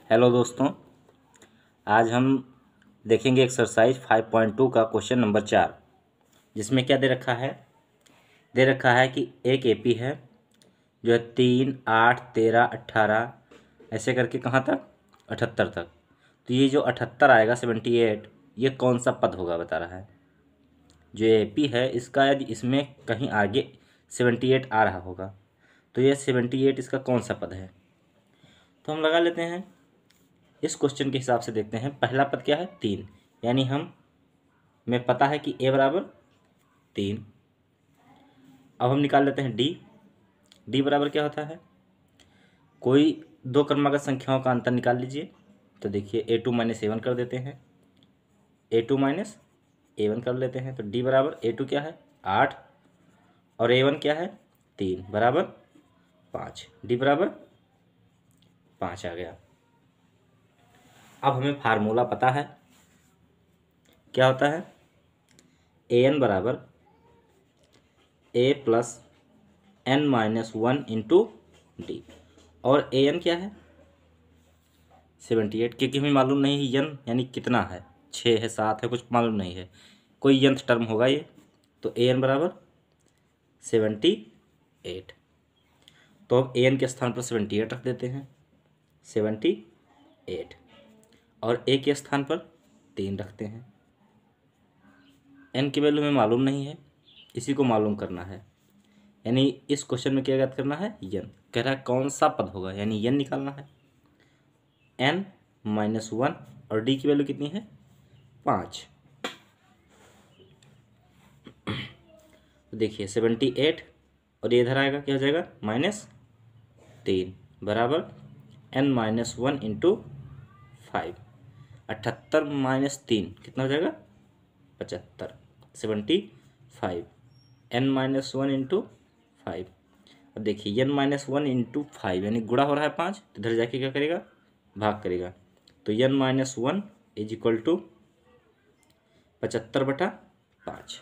Hello दोस्तों, आज हम देखेंगे एक्सरसाइज 5.2 का क्वेश्चन नंबर 4, जिसमें क्या दे रखा है। दे रखा है कि एक एपी है जो है 3, 8, 13, 18 ऐसे करके कहाँ तक 78 तक। तो ये जो 78 आएगा 78, ये कौन सा पद होगा बता रहा है। जो एपी है इसका यदि इसमें कहीं आगे 78 आ रहा होगा तो ये 78 इसका कौन सा पद है। तो हम लगा लेते हैं। इस क्वेश्चन के हिसाब से देखते हैं। पहला पद क्या है 3, यानी हमें पता है कि ए बराबर 3। अब हम निकाल लेते हैं डी बराबर क्या होता है, कोई दो क्रमागत संख्याओं का अंतर निकाल लीजिए। तो देखिए A2 माइनस A1 कर देते हैं, A2 माइनस A1 कर लेते हैं। तो डी बराबर A2 क्या है 8 और A1 क्या है 3 बराबर 5। डी बराबर 5 आ गया। अब हमें फार्मूला पता है, क्या होता है an बराबर a plus n minus 1 into D. और an क्या है 78, क्योंकि हमें मालूम नहीं है n यानी कितना है, 6 है 7 है, कुछ मालूम नहीं है, कोई यंत्र टर्म होगा ये। तो an बराबर 78। तो अब an के स्थान पर 78 रख देते हैं, 78, और a के स्थान पर 3 रखते हैं। n की वैल्यू हमें मालूम नहीं है, इसी को मालूम करना है। यानी इस क्वेश्चन में क्या याद करना है, n कह रहा है कौन सा पद होगा, यानी n निकालना है। n माइनस 1 और d की वैल्यू कितनी है 5। तो देखिए 78 और ये इधर आएगा क्या हो जाएगा -3 बराबर n माइनस 1 इंटू 5। 78 माइनस 3 कितना हो जाएगा 75। 75 n माइनस 1 इंटू 5। अब देखिए n माइनस 1 इंटू 5 यानी गुणा हो रहा है 5, तो इधर जाके क्या करेगा भाग करेगा। तो n minus 1 is equal to 75/5,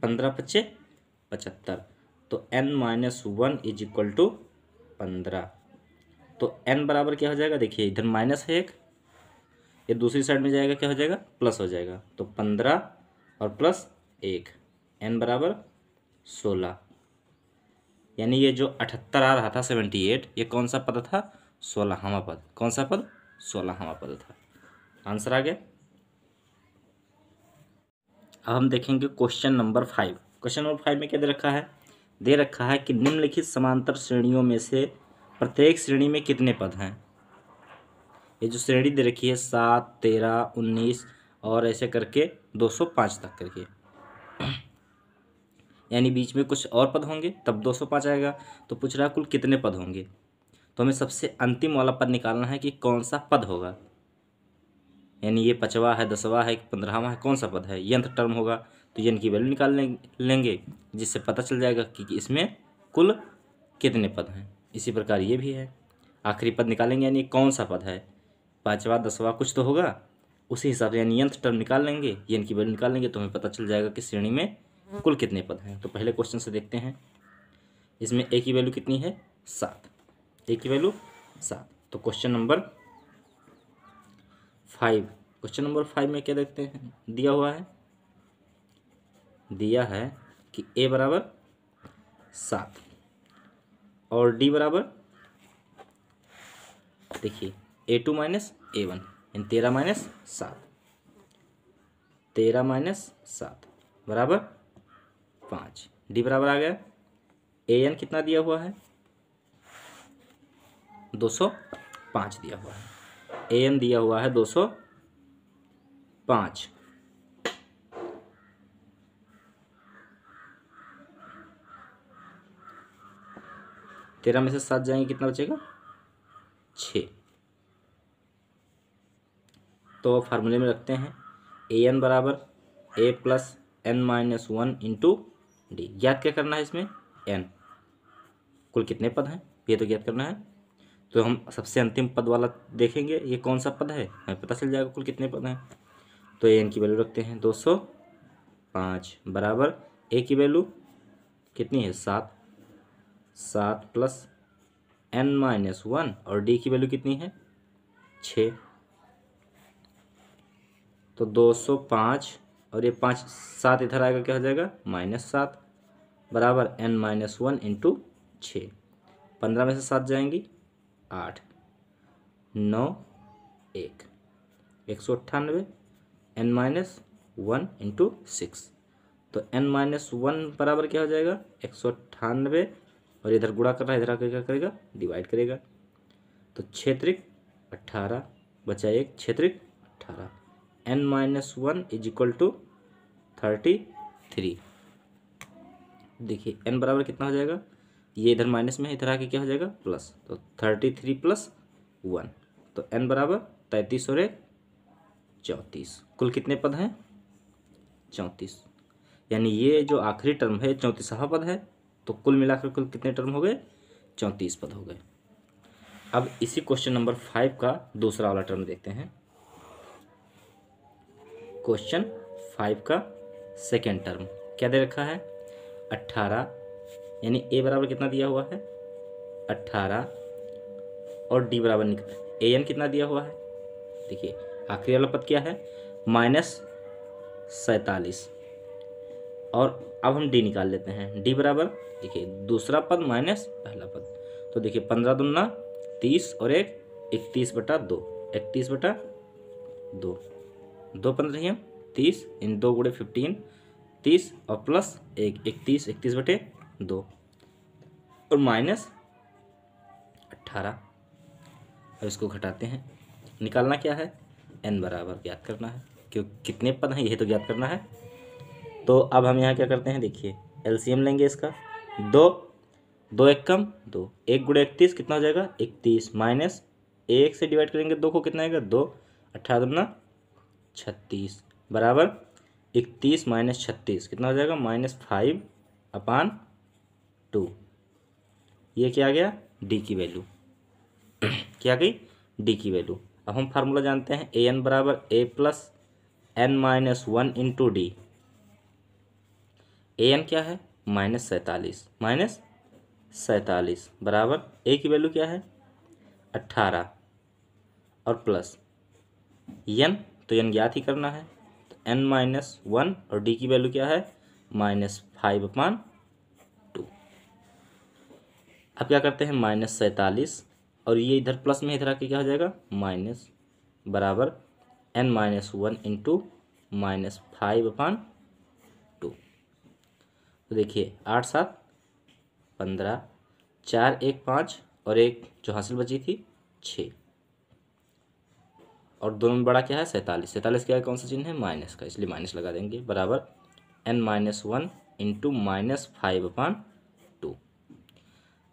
15 पच्चे 75। तो n minus 1 is equal to 15। तो n बराबर क्या हो जाएगा, देखिए इधर माइनस है एक, ये दूसरी साइड में जाएगा क्या हो जाएगा प्लस हो जाएगा। तो 15 और प्लस 1, n बराबर 16। यानी ये जो 78 आ रहा था 78, ये कौन सा पद था 16वां पद। कौन सा पद 16वां पद था। आंसर आ गया। अब हम देखेंगे क्वेश्चन नंबर 5। क्वेश्चन नंबर 5 में क्या दे रखा है, दे रखा है कि निम्नलिखित समांतर श्रेणियों में से प्रत्येक श्रेणी में कितने पद हैं। ये जो श्रेणी दे रखी है 7, 13, 19 और ऐसे करके 205 तक करके, यानी बीच में कुछ और पद होंगे तब 205 आएगा। तो पूछ रहा है कुल कितने पद होंगे। तो हमें सबसे अंतिम वाला पद निकालना है कि कौन सा पद होगा, यानी ये 5वां है, 10वां है, 15वां है, कौन सा पद है। यंत्र टर्म होगा तो यन की वैल्यू निकाल लेंगे, जिससे पता चल जाएगा कि इसमें कुल कितने पद हैं। इसी प्रकार ये भी है, आखिरी पद निकालेंगे यानी कौन सा पद है, 5वां 10वां कुछ तो होगा, उसी हिसाब से यानी यंत्र टर्म निकाल लेंगे, यन की वैल्यू निकाल लेंगे तो हमें पता चल जाएगा कि श्रेणी में कुल कितने पद हैं। तो पहले क्वेश्चन से देखते हैं। इसमें ए की वैल्यू कितनी है 7, ए की वैल्यू 7। तो क्वेश्चन नंबर 5, क्वेश्चन नंबर 5 में क्या देखते हैं, दिया हुआ है, दिया है कि ए बराबर 7 और डी बराबर, देखिए A2 माइनस A1 यानी 13 माइनस 7, 13 माइनस 7 बराबर 5। डी बराबर आ गया AN कितना दिया हुआ है 205 दिया हुआ है। AN दिया हुआ है 205। तेरह में से 7 जाएंगे कितना बचेगा 6। तो फार्मूले में रखते हैं AN बराबर A plus n minus 1 into D. ज्ञात क्या करना है इसमें n, कुल कितने पद हैं ये तो ज्ञात करना है। तो हम सबसे अंतिम पद वाला देखेंगे ये कौन सा पद है, हमें पता चल जाएगा कुल कितने पद हैं। तो AN की वैल्यू रखते हैं 205 बराबर A की वैल्यू कितनी है 7 प्लस n-1 और d की वैल्यू कितनी है 6, तो 205 और ये 5 7 इधर आएगा, क्या हो जाएगा -7 बराबर n-1 इंटू 6। 15 में से 7 जाएंगी 8, 9, 1, 198 n-1 इंटू 6, तो n-1 बराबर क्या हो जाएगा 198, और इधर गुणा कर रहा है, इधर आकर क्या करेगा डिवाइड करेगा, तो 6 त्रिक 18 बचा 1, 6 त्रिक 18, n-1 इज इक्वल टू 33। देखिए n बराबर कितना हो जाएगा, ये इधर माइनस में है, इधर आके क्या हो जाएगा प्लस, तो 33 + 1, तो n बराबर 33 और 1 34। कुल कितने पद हैं 34, यानी ये जो आखिरी टर्म है 34वां पद है, तो कुल मिलाकर कुल कितने टर्म हो गए 34 पद हो गए। अब इसी क्वेश्चन नंबर 5 का दूसरा वाला टर्म देखते हैं। क्वेश्चन 5 का सेकेंड टर्म क्या दे रखा है 18, यानी a बराबर कितना दिया हुआ है 18, और d बराबर an कितना दिया हुआ है, देखिए आखिरी वाला पद क्या है -47, और अब हम d निकाल लेते हैं। d बराबर देखिए दूसरा पद माइनस पहला पद, तो देखिए 15 दूना 30 और 1 31/2, 31/2, 2 15 30, इन 2 गुणे 15, 30 और प्लस 1 31, 31/2 और -18। अब इसको घटाते हैं, निकालना क्या है n बराबर ज्ञात करना है, क्यों कितने पद हैं यही तो ज्ञात करना है। तो अब हम यहाँ क्या करते हैं, देखिए एलसीएम लेंगे इसका, 2 2 1 कम 2, 1 गुणे 31 कितना हो जाएगा 31, माइनस 1 से डिवाइड करेंगे 2 को कितना आएगा 2, 18 दूना 36 बराबर 31 - 36 कितना हो जाएगा -5/2। ये क्या आ गया d की वैल्यू, क्या आ गई d की वैल्यू। अब हम फार्मूला जानते हैं an बराबर a + n-1 into D. an क्या है -47 बराबर a की वैल्यू क्या है 18, और प्लस n, तो n ज्ञात ही करना है, तो n-1 और d की वैल्यू क्या है -5/2। अब क्या करते हैं -47, और ये इधर प्लस में इधर आके क्या हो जाएगा माइनस, बराबर n-1 इंटू -5/2। तो देखिए 8 7 15, 4 1 5 और 1 जो हासिल बची थी 6, और दोनों में बड़ा क्या है 47 क्या है, कौन सा चिन्ह है माइनस का, इसलिए माइनस लगा देंगे, बराबर n-1 इंटू -5/2।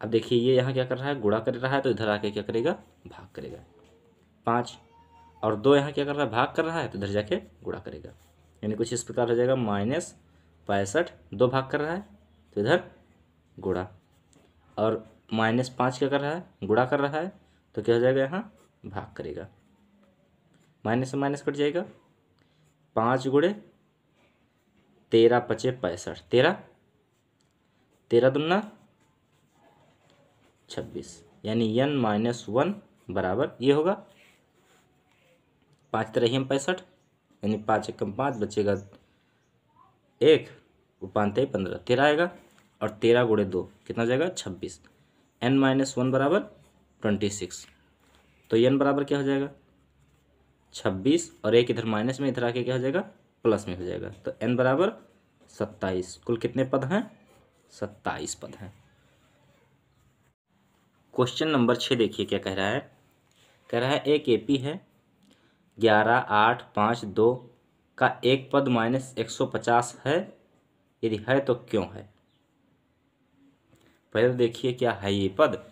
अब देखिए ये यहाँ क्या कर रहा है गुणा कर रहा है, तो इधर आके क्या करेगा भाग करेगा 5, और 2 यहाँ क्या कर रहा है भाग कर रहा है, तो इधर जाके गुणा करेगा, यानी कुछ इस प्रकार हो जाएगा -65, 2 भाग कर रहा है तो इधर गुणा, और -5 क्या कर रहा है गुणा कर रहा है, तो क्या हो जाएगा यहाँ भाग करेगा, माइनस से माइनस कट जाएगा, 5 गुणे 13 × 5 = 65, 13 दूना 26, यानी n-1 बराबर ये होगा 5 3 65, यानी 5 1 5 बचेगा 1, 5 15, 13 आएगा, और 13 गुणे 2 कितना हो जाएगा 26, n-1 बराबर 26, तो n बराबर क्या हो जाएगा 26, और 1 इधर माइनस में इधर आके क्या हो जाएगा प्लस में हो जाएगा, तो n बराबर 27। कुल कितने पद हैं 27 पद हैं। क्वेश्चन नंबर 6 देखिए क्या कह रहा है, कह रहा है एक एपी है 11 8 5 2 का एक पद -150 है, यदि है तो क्यों है। पहले तो देखिए क्या है ये पद,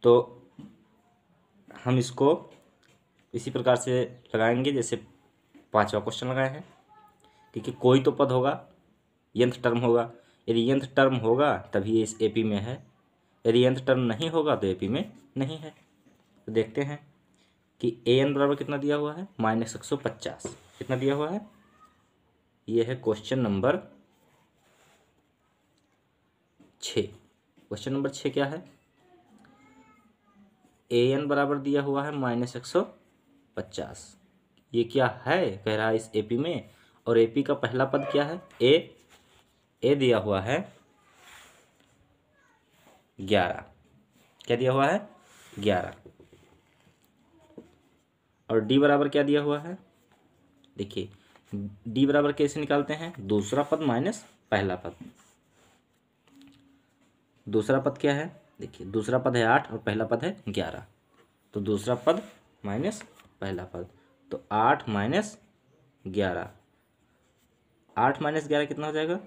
तो हम इसको इसी प्रकार से लगाएंगे जैसे 5वां क्वेश्चन लगाए हैं, क्योंकि कोई तो पद होगा यंत्र टर्म होगा, यदि यंत्र टर्म होगा तभी ये इस एपी में है, यदि यंत्र टर्म नहीं होगा तो एपी में नहीं है। तो देखते हैं कि an बराबर कितना दिया हुआ है -150, कितना दिया हुआ है, ये है क्वेश्चन नंबर 6। क्वेश्चन नंबर 6 क्या है ए एन बराबर दिया हुआ है -150। ये क्या है कह रहा है इस एपी में, और एपी का पहला पद क्या है ए दिया हुआ है 11। क्या दिया हुआ है 11, और डी बराबर क्या दिया हुआ है, देखिए डी बराबर कैसे निकालते हैं, दूसरा पद माइनस पहला पद। दूसरा पद क्या है, देखिए दूसरा पद है 8 और पहला पद है 11, तो दूसरा पद माइनस पहला पद, तो 8 माइनस 11, 8 माइनस 11 कितना हो जाएगा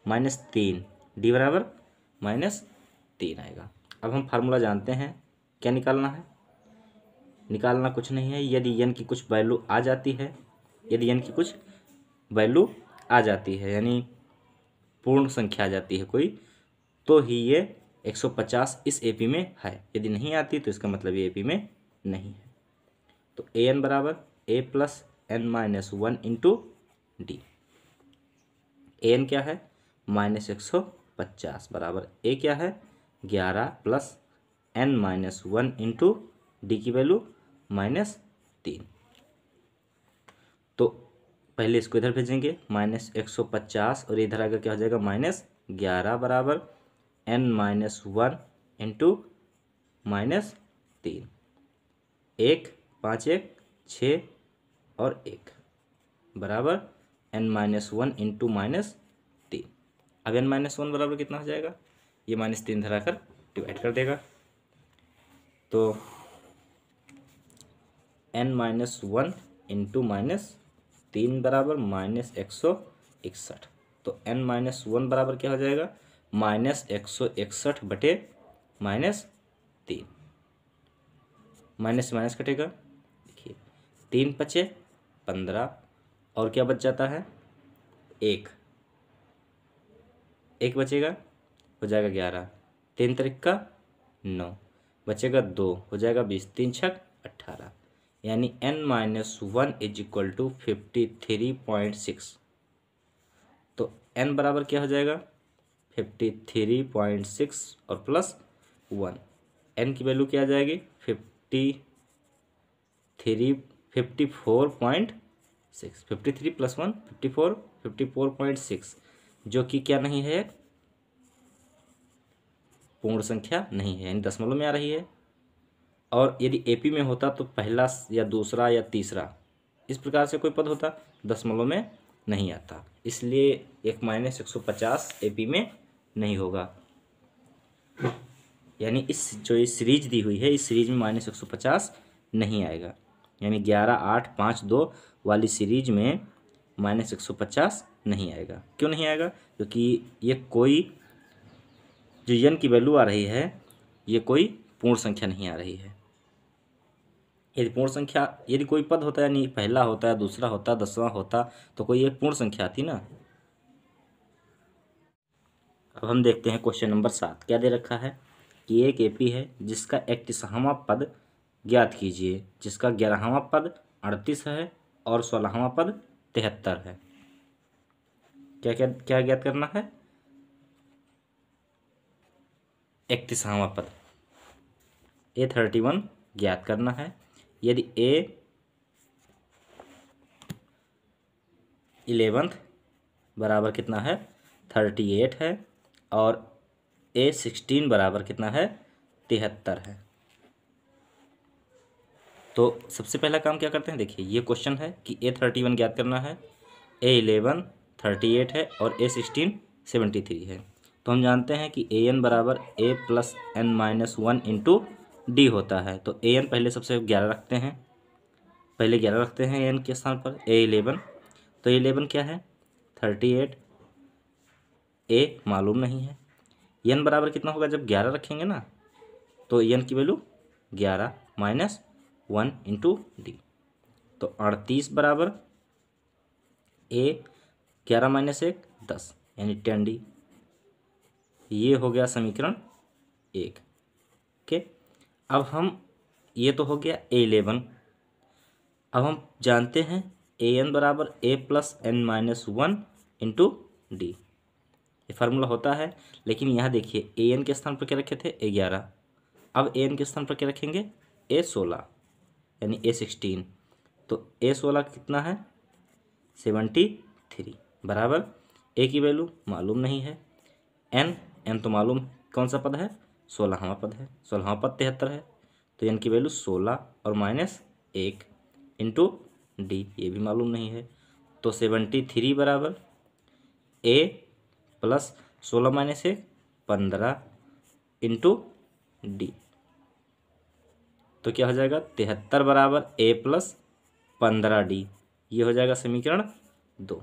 -3, डी बराबर -3 आएगा। अब हम फार्मूला जानते हैं, क्या निकालना है, निकालना कुछ नहीं है, यदि n की कुछ वैल्यू आ जाती है, यदि n की कुछ वैल्यू आ जाती है यानी पूर्ण संख्या आ जाती है कोई, तो ही ये 150 इस एपी में है, यदि नहीं आती तो इसका मतलब ये एपी में नहीं है। तो ए एन बराबर a plus n-1 into D. A N क्या है -150 बराबर ए क्या है 11 प्लस n-1 इंटू डी की वैल्यू -3। तो पहले इसको इधर भेजेंगे -150 और इधर आकर क्या हो जाएगा -11 बराबर n-1 इंटू -3। 1 5 1 6 और 1 बराबर n-1 इंटू -3। अब n-1 बराबर कितना हो जाएगा, ये -3 धराकर डिवाइड कर देगा, तो n-1 इंटू -3 बराबर -161। तो n-1 बराबर क्या हो जाएगा -161 बटे -3। माइनस से माइनस कटेगा, देखिए 3 पचे 15 और क्या बच जाता है 1 बचेगा, हो जाएगा 11, 3 तारीख का 9 बचेगा 2, हो जाएगा 20, 3 छक 18, यानी n-1 इज इक्वल टू 53.6। तो n बराबर क्या हो जाएगा 53.6 और प्लस 1, n की वैल्यू क्या आ जाएगी 54.6, 53 प्लस 1 54.6, जो कि क्या नहीं है पूर्ण संख्या नहीं है, यानी दशमलव में आ रही है। और यदि एपी में होता तो पहला या दूसरा या तीसरा इस प्रकार से कोई पद होता, दशमलव में नहीं आता, इसलिए एक -150 एपी में नहीं होगा। यानी इस जो इस सीरीज दी हुई है, इस सीरीज में -150 नहीं आएगा, यानी 11 8 5 2 वाली सीरीज में -150 नहीं आएगा। क्यों नहीं आएगा, क्योंकि ये कोई जो n की वैल्यू आ रही है ये कोई पूर्ण संख्या नहीं आ रही है। यदि पूर्ण संख्या, यदि कोई पद होता है, यानी पहला होता है, दूसरा होता, 10वां होता, तो कोई एक पूर्ण संख्या आती ना। अब हम देखते हैं क्वेश्चन नंबर 7, क्या दे रखा है कि एक एपी है जिसका 31वां पद ज्ञात कीजिए, जिसका 11वां पद 38 है और 16वां पद 73 है। क्या क्या क्या ज्ञात करना है, 31वां पद A31 ज्ञात करना है। यदि A11 बराबर कितना है 38 है और A16 बराबर कितना है 73 है, तो सबसे पहला काम क्या करते हैं, देखिए ये क्वेश्चन है कि A31 ज्ञात करना है, A11 38 है और A16 73 है। तो हम जानते हैं कि an बराबर a plus n-1 into D होता है। तो an पहले सबसे 11 रखते हैं, पहले 11 रखते हैं n के स्थान पर। A11, तो A11 क्या है 38, a मालूम नहीं है। n बराबर कितना होगा, जब 11 रखेंगे ना तो n की वैल्यू 11 माइनस 1 इंटू डी, तो 38 बराबर a 11 माइनस 1 10 यानी 10d। ये हो गया समीकरण 1 के। अब हम, ये तो हो गया A11, अब हम जानते हैं an बराबर a plus n-1 into D, ये फार्मूला होता है। लेकिन यहाँ देखिए an के स्थान पर क्या रखे थे 11, अब ए एन के स्थान पर क्या रखेंगे, A16 यानी A16, तो A16 कितना है 73 बराबर ए की वैल्यू मालूम नहीं है, एन तो मालूम कौन सा पद है 16वां पद है, 16वां पद 73 है, तो एन की वैल्यू 16 और -1 इंटू डी, ये भी मालूम नहीं है, तो 73 बराबर ए प्लस 16 - 1 15 इंटू डी, तो क्या हो जाएगा 73 बराबर ए प्लस 15D, ये हो जाएगा समीकरण 2।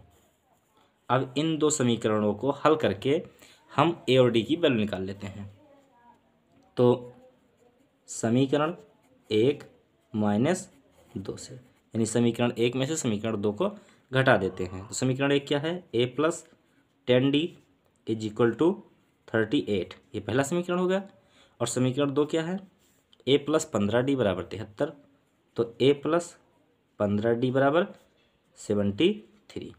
अब इन दो समीकरणों को हल करके हम ए और डी की वैल्यू निकाल लेते हैं। तो समीकरण 1 - 2 से, यानी समीकरण 1 में से समीकरण 2 को घटा देते हैं, तो समीकरण 1 क्या है, a + 10D = 38, ये पहला समीकरण हो गया। और समीकरण 2 क्या है, a + 15D = 73, तो a + 15D = 73।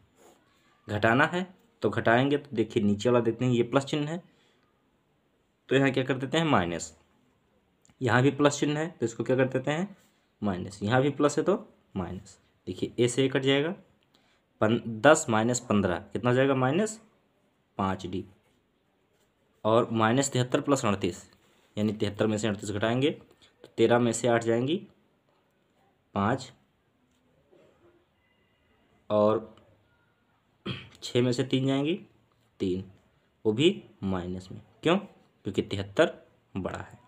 घटाना है तो घटाएंगे, तो देखिए नीचे वाला देखते हैं, ये प्लस चिन्ह है तो यहाँ क्या कर देते हैं माइनस, यहाँ भी प्लस चिन्ह है तो इसको क्या कर देते हैं माइनस, यहाँ भी प्लस है तो माइनस। देखिए ए से ए कट जाएगा, 10 - 15 कितना हो जाएगा -5D, और -73 + 38 यानी 73 में से 38 घटाएंगे तो 13 में से 8 जाएंगी 5, और 6 में से 3 जाएंगी 3, वो भी माइनस में, क्यों, क्योंकि 73 बड़ा है।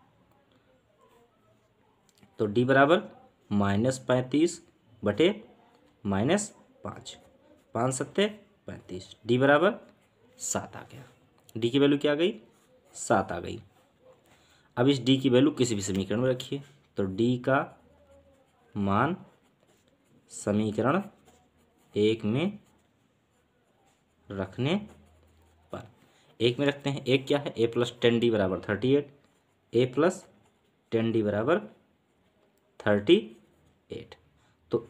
तो डी बराबर -35 बटे -5, 5 × 7 = 35, डी बराबर 7 आ गया। डी की वैल्यू क्या आ गई 7 आ गई। अब इस डी की वैल्यू किसी भी समीकरण में रखिए, तो डी का मान समीकरण 1 में रखने पर, 1 में रखते हैं, एक क्या है a + 10D = 38, a + 10D = 38, तो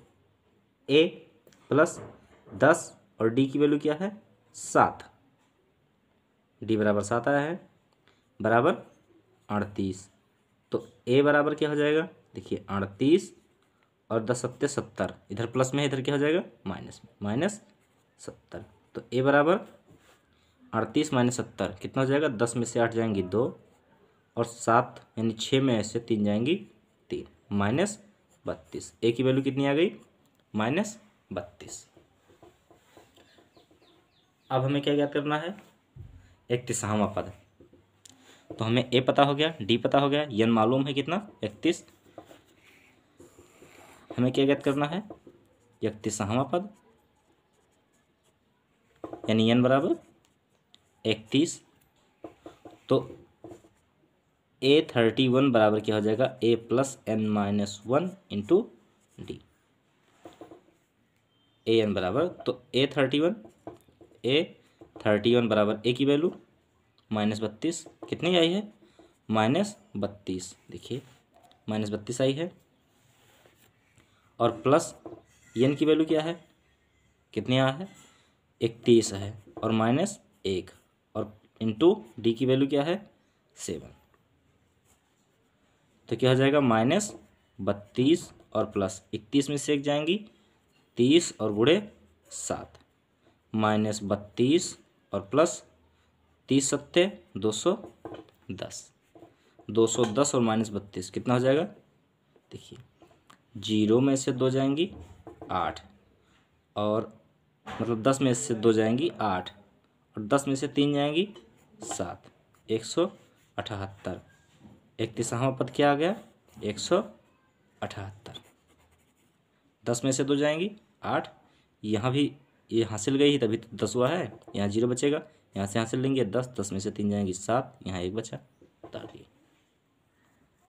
a + 10 और d की वैल्यू क्या है 7, d = 7 आया है, बराबर 38, तो a बराबर क्या हो जाएगा, देखिए 38 और 10 × 7 = 70, इधर प्लस में है, इधर क्या हो जाएगा माइनस में, -70, तो a बराबर 38 - 70 कितना हो जाएगा, 10 में से 8 जाएंगी 2, और 7 यानी 6 में से 3 जाएंगी 3, -32, a की वैल्यू कितनी आ गई -32। अब हमें क्या ज्ञात करना है, 31वां पद, तो हमें a पता हो गया, d पता हो गया, n मालूम है कितना 31, हमें क्या ज्ञात करना है 31वां पद, यानी n बराबर 31, तो A31 बराबर क्या हो जाएगा, a + n - 1 into D, an बराबर, तो A31 बराबर a की वैल्यू -32 कितनी आई है -32, देखिए -32 आई है, और प्लस n की वैल्यू क्या है, कितनी आया है 31 है, और -1, और इंटू डी की वैल्यू क्या है 7, तो क्या हो जाएगा -32 और प्लस 31 में से 1 जाएंगी 30 और गुणे 7, -32 और प्लस 30 × 7 = 210, 210 और -32 कितना हो जाएगा, देखिए 0 में से 2 जाएंगी 8, और मतलब 10 में से 2 जाएंगी 8, और 10 में से 3 जाएंगी 7, 178, 31वां पद क्या आ गया 178, 10 में से 2 जाएंगी 8, यहाँ भी ये हासिल गई ही तभी तो 10 हुआ है, यहाँ 0 बचेगा, यहाँ से हासिल लेंगे 10, 10 में से 3 जाएंगी 7, यहाँ 1 बचा, उतार दिए।